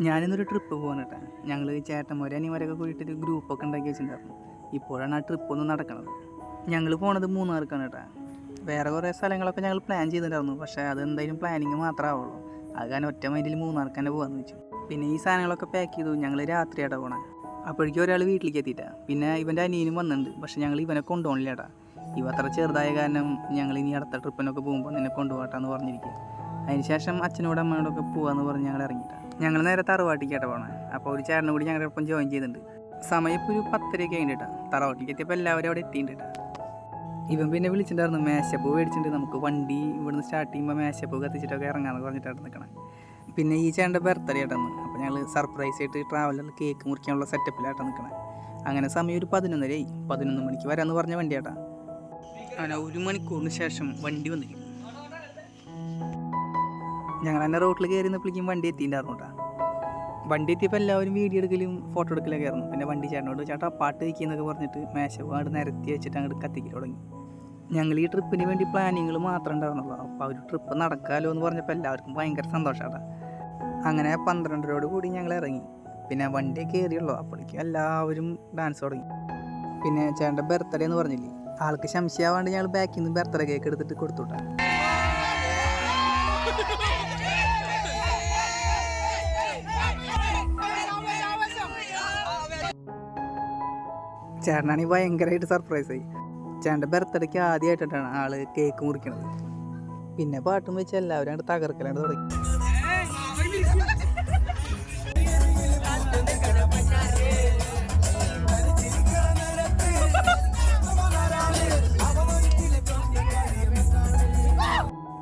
ഞാനിന്നൊരു trip പോകാനട്ടാ. ഞങ്ങൾ ചേട്ടന്മാരെ അനിയന്മാരൊക്കെ കൂടിയിട്ടൊരു ഗ്രൂപ്പൊക്കെ ഉണ്ടാക്കി വെച്ചിട്ടുണ്ടായിരുന്നു. ഇപ്പോഴാണ് ആ ട്രിപ്പൊന്ന് നടക്കുന്നത്. ഞങ്ങൾ പോണത് മൂന്നാർക്കാണ് കേട്ടോ. വേറെ കുറേ സ്ഥലങ്ങളൊക്കെ ഞങ്ങൾ പ്ലാൻ ചെയ്തിട്ടുണ്ടായിരുന്നു. പക്ഷേ അതെന്തായാലും പ്ലാനിങ് മാത്രമേ ആവുള്ളൂ. അത് കാരണം ഒറ്റ മൈൻഡിൽ മൂന്നാർക്ക് തന്നെ പോകാമെന്ന് വെച്ചു. പിന്നെ ഈ സാധനങ്ങളൊക്കെ പാക്ക് ചെയ്തു. ഞങ്ങൾ രാത്രിയായിട്ടാണ് പോണേ. അപ്പോഴേക്കും ഒരാൾ വീട്ടിലേക്ക് എത്തിയിട്ടാ. പിന്നെ ഇവൻ്റെ അനിയനും വന്നിട്ടുണ്ട്. പക്ഷേ ഞങ്ങൾ ഇവനെ കൊണ്ടുപോകണില്ലേട്ടാ. ഇവ അത്ര ചെറുതായ കാരണം ഞങ്ങൾ ഇനി അടുത്ത ട്രിപ്പിനൊക്കെ പോകുമ്പോൾ നിന്നെ കൊണ്ടുപോകട്ടാന്ന് പറഞ്ഞിരിക്കും. അതിന് ശേഷം അച്ഛനോടും അമ്മയോടൊക്കെ പോകാമെന്ന് പറഞ്ഞ് ഞങ്ങൾ ഇറങ്ങിയിട്ടാണ്. ഞങ്ങൾ നേരെ തറവാട്ടിക്കായിട്ട് പോകണം. അപ്പോൾ ഒരു ചേട്ടനും കൂടി ഞങ്ങളുടെ ഒപ്പം ജോയിൻ ചെയ്തിട്ടുണ്ട്. സമയം ഇപ്പോൾ ഒരു 10:30 കഴിഞ്ഞിട്ടാണ്. തറവാട്ടിക്ക് എത്തിയപ്പോൾ എല്ലാവരും അവിടെ എത്തിയിട്ടുണ്ട്. ഇവൻ പിന്നെ വിളിച്ചിട്ടുണ്ടായിരുന്നു, മേശപ്പൂ മേടിച്ചിട്ടുണ്ട്, നമുക്ക് വണ്ടി ഇവിടുന്ന് സ്റ്റാർട്ട് ചെയ്യുമ്പോൾ മേശപ്പൂ കത്തിച്ചിട്ടൊക്കെ ഇറങ്ങാമെന്ന് പറഞ്ഞിട്ടാണ് നിൽക്കണം. പിന്നെ ഈ ചേട്ടൻ്റെ ബർത്ത്ഡേ ആയിട്ടാണ്. അപ്പോൾ ഞങ്ങൾ സർപ്രൈസ് ആയിട്ട് ട്രാവലറിൽ കേക്ക് മുറിക്കാനുള്ള സെറ്റപ്പിലായിട്ടാണ് നിൽക്കണം. അങ്ങനെ സമയം ഒരു 11:30 11 മണിക്ക് വരാമെന്ന് പറഞ്ഞ വണ്ടിയാട്ടാ. അങ്ങനെ 1 മണിക്കൂറിന് ശേഷം വണ്ടി വന്നിരിക്കും. ഞങ്ങൾ തന്നെ റോട്ടിൽ കയറി നിന്നപ്പോഴേക്കും വണ്ടി എത്തിയിട്ടുണ്ടായിരുന്നു കേട്ടോ. വണ്ടി എത്തിയപ്പോൾ എല്ലാവരും വീഡിയോ എടുക്കലും ഫോട്ടോ എടുക്കലൊക്കെ ആയിരുന്നു. പിന്നെ വണ്ടി ചേട്ടനോട് ചേട്ടാ പാട്ട് വയ്ക്കുന്നൊക്കെ പറഞ്ഞിട്ട് മേശപ്പ് അങ്ങോട്ട് നിരത്തി വെച്ചിട്ട് അങ്ങോട്ട് കത്തിക്കൽ തുടങ്ങി. ഞങ്ങൾ ഈ ട്രിപ്പിന് വേണ്ടി പ്ലാനിങ്ങൾ മാത്രമേ ഉണ്ടായിരുന്നുള്ളൂ. അപ്പോൾ ആ ഒരു ട്രിപ്പ് നടക്കാമല്ലോ എന്ന് പറഞ്ഞപ്പോൾ എല്ലാവർക്കും ഭയങ്കര സന്തോഷമാണ്. അങ്ങനെ 12:30 കൂടി ഞങ്ങൾ ഇറങ്ങി. പിന്നെ വണ്ടി കയറിയുള്ളൂ. അപ്പോഴേക്കും എല്ലാവരും ഡാൻസ് തുടങ്ങി. പിന്നെ ചേട്ടൻ്റെ ബർത്ത്ഡേ എന്ന് പറഞ്ഞില്ലേ, ആൾക്ക് സംശയമാവാണ്ട് ഞങ്ങൾ ബാക്കിൽ നിന്ന് ബർത്ത്ഡേ കേക്ക് എടുത്തിട്ട് കൊടുത്തുട്ടാ. ചേട്ടനാണെങ്കിൽ ഭയങ്കരമായിട്ട് സർപ്രൈസായി. ചേട്ടൻ്റെ ബർത്ത്ഡേക്ക് ആദ്യമായിട്ടാണ് ആള് കേക്ക് മുറിക്കണത്. പിന്നെ പാട്ടും വെച്ച് എല്ലാവരും അങ്ങോട്ട് തകർക്കലാണ്ട് തുടങ്ങി.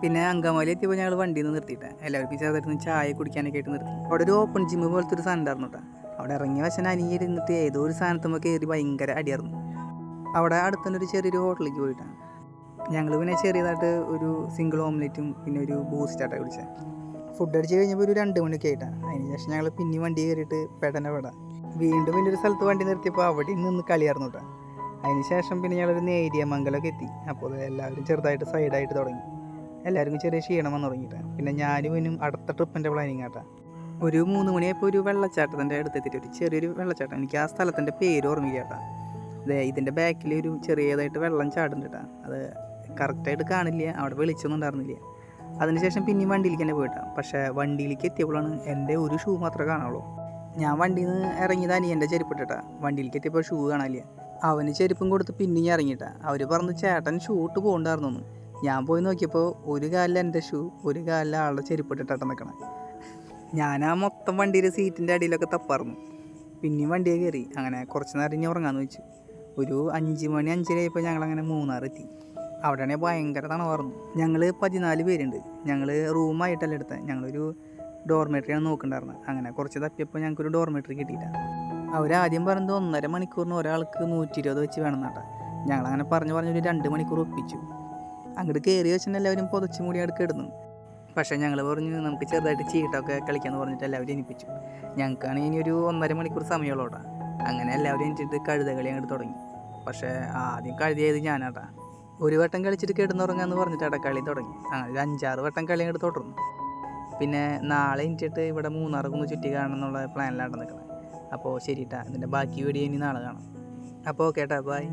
പിന്നെ അങ്കമാലി എത്തിയപ്പോൾ ഞങ്ങൾ വണ്ടിയിൽ നിന്ന് നിർത്തിയിട്ടാണ്. എല്ലാവർക്കും ചെറുതായിട്ട് ചായ കുടിക്കാനൊക്കെ ആയിട്ട് നിർത്തി. അവിടെ ഒരു ഓപ്പൺ ജിമ്മ് പോലത്തെ ഒരു സാധനം ഉണ്ടായിരുന്നു കേട്ടോ. അവിടെ ഇറങ്ങിയ വശം അനിയിരുന്നിട്ട് ഏതോ ഒരു സാധനത്തുമ്പോൾ കയറി ഭയങ്കര അടിയായിരുന്നു. അവിടെ അടുത്തുതന്നെ ഒരു ചെറിയൊരു ഹോട്ടലിലേക്ക് പോയിട്ടാണ് ഞങ്ങൾ പിന്നെ ചെറിയതായിട്ട് ഒരു സിംഗിൾ ഓംലെറ്റും പിന്നെ ഒരു ബൂസ്റ്റായിട്ടാണ് കുടിച്ചത്. ഫുഡ് അടിച്ച് കഴിഞ്ഞപ്പോൾ ഒരു 2 മണിയൊക്കെ ആയിട്ടാണ്. അതിന് ശേഷം ഞങ്ങൾ പിന്നെ വണ്ടി കയറിയിട്ട് പെടാൻ വീണ്ടും പിന്നെ ഒരു സ്ഥലത്ത് വണ്ടി നിർത്തിയപ്പോൾ അവിടെ നിന്ന് കളിയായിരുന്നു കേട്ടോ. അതിന് ശേഷം പിന്നെ ഞങ്ങളൊരു നേരിയമംഗലമൊക്കെ എത്തി. അപ്പോൾ എല്ലാവരും ചെറുതായിട്ട് സൈഡായിട്ട് തുടങ്ങി. എല്ലാവർക്കും ചെറിയ ക്ഷീണം വന്ന് തുടങ്ങിയിട്ടാണ്. പിന്നെ ഞാനും ഇവനും അടുത്ത ട്രിപ്പിൻ്റെ പ്ലാനിങ് ആട്ടാ. ഒരു 3 മണിയായപ്പോൾ ഒരു വെള്ളച്ചാട്ടത്തിൻ്റെ അടുത്തെത്തിയിട്ട് ഒരു ചെറിയൊരു വെള്ളച്ചാട്ടം, എനിക്ക് ആ സ്ഥലത്തിൻ്റെ പേര് ഓർമ്മിക്കുക കേട്ടോ. ഇതിൻ്റെ ബാക്കിൽ ഒരു ചെറിയതായിട്ട് വെള്ളം ചാടുന്നുണ്ട് കേട്ടോ. അത് കറക്റ്റായിട്ട് കാണില്ല, അവിടെ വെളിച്ചൊന്നും ഉണ്ടായിരുന്നില്ല. അതിനുശേഷം പിന്നെയും വണ്ടിയിലേക്ക് തന്നെ പോയിട്ടാണ്. പക്ഷേ വണ്ടിയിലേക്ക് എത്തിയപ്പോഴാണ് എൻ്റെ ഒരു ഷൂ മാത്രമേ കാണുള്ളൂ. ഞാൻ വണ്ടിയിൽ നിന്ന് ഇറങ്ങിയത് അനിയൻ്റെ ചെരുപ്പിട്ടാ. വണ്ടിയിലേക്ക് എത്തിയപ്പോൾ ഷൂ കാണില്ല. അവന് ചെരുപ്പും കൊടുത്ത് പിന്നെയും ഇറങ്ങിയിട്ടാണ്. അവർ പറഞ്ഞു ചേട്ടൻ ഷൂ ഇട്ട് പോകണ്ടായിരുന്നു. ഞാൻ പോയി നോക്കിയപ്പോൾ ഒരു കാലിൽ എൻ്റെ ഷൂ, ഒരു കാലിൽ ആളുടെ ചെരുപ്പിട്ടിട്ടാണ് നിൽക്കണം. ഞാൻ ആ മൊത്തം വണ്ടിയുടെ സീറ്റിൻ്റെ അടിയിലൊക്കെ തപ്പായിരുന്നു. പിന്നെയും വണ്ടിയെ കയറി. അങ്ങനെ കുറച്ച് നേരം ഇനി ഉറങ്ങാമെന്ന് വെച്ചു. ഒരു 5 മണി 5:30 ആയപ്പോൾ ഞങ്ങളങ്ങനെ മൂന്നാർ എത്തി. അവിടെയാണെങ്കിൽ ഭയങ്കര തണവായിരുന്നു. ഞങ്ങൾ 14 പേരുണ്ട്. ഞങ്ങൾ റൂമായിട്ടല്ല എടുത്തത്, ഞങ്ങളൊരു ഡോർമെട്രിയാണ് നോക്കുന്നുണ്ടായിരുന്നത്. അങ്ങനെ കുറച്ച് തപ്പിയപ്പോൾ ഞങ്ങൾക്കൊരു ഡോർമെട്രി കിട്ടിയിട്ടാണ്. അവരാദ്യം പറഞ്ഞത് 1.5 മണിക്കൂറിന് ഒരാൾക്ക് 120 വെച്ച് വേണം എന്നാട്ടാ. ഞങ്ങളങ്ങനെ പറഞ്ഞൊരു 2 മണിക്കൂർ ഒപ്പിച്ചു. അങ്ങോട്ട് കയറി വെച്ചിട്ട് എല്ലാവരും പുതച്ച് മൂടി അങ്ങോട്ട് കിടന്നു. പക്ഷേ ഞങ്ങൾ പറഞ്ഞു നമുക്ക് ചെറുതായിട്ട് ചീട്ടൊക്കെ കളിക്കാമെന്ന് പറഞ്ഞിട്ട് എല്ലാവരും എനിപ്പിച്ചു. ഞങ്ങൾക്കാണെങ്കിൽ ഇനി ഒരു 1.5 മണിക്കൂർ സമയമുള്ളൂട്ടാ. അങ്ങനെ എല്ലാവരും എനിച്ചിട്ട് കഴുതകളി അങ്ങോട്ട് തുടങ്ങി. പക്ഷേ ആദ്യം കഴുതിയത് ഞാനാട്ടാ. ഒരു വട്ടം കളിച്ചിട്ട് കിടന്നുറങ്ങാമെന്ന് പറഞ്ഞിട്ടാണ് കളി തുടങ്ങി. അങ്ങനെ ഒരു 5-6 വട്ടം കളി അങ്ങോട്ട് തുടർന്നു. പിന്നെ നാളെ എനിച്ചിട്ട് ഇവിടെ മൂന്നാർക്കൊന്ന് ചുറ്റി കാണണം എന്നുള്ള പ്ലാനിലാണ് നിൽക്കുന്നത്. അപ്പോൾ ശരിട്ടാ, ഇതിൻ്റെ ബാക്കി വീഡിയോ ഇനി നാളെ കാണാം. അപ്പോൾ ഓക്കെ ട്ടാ, ബൈ.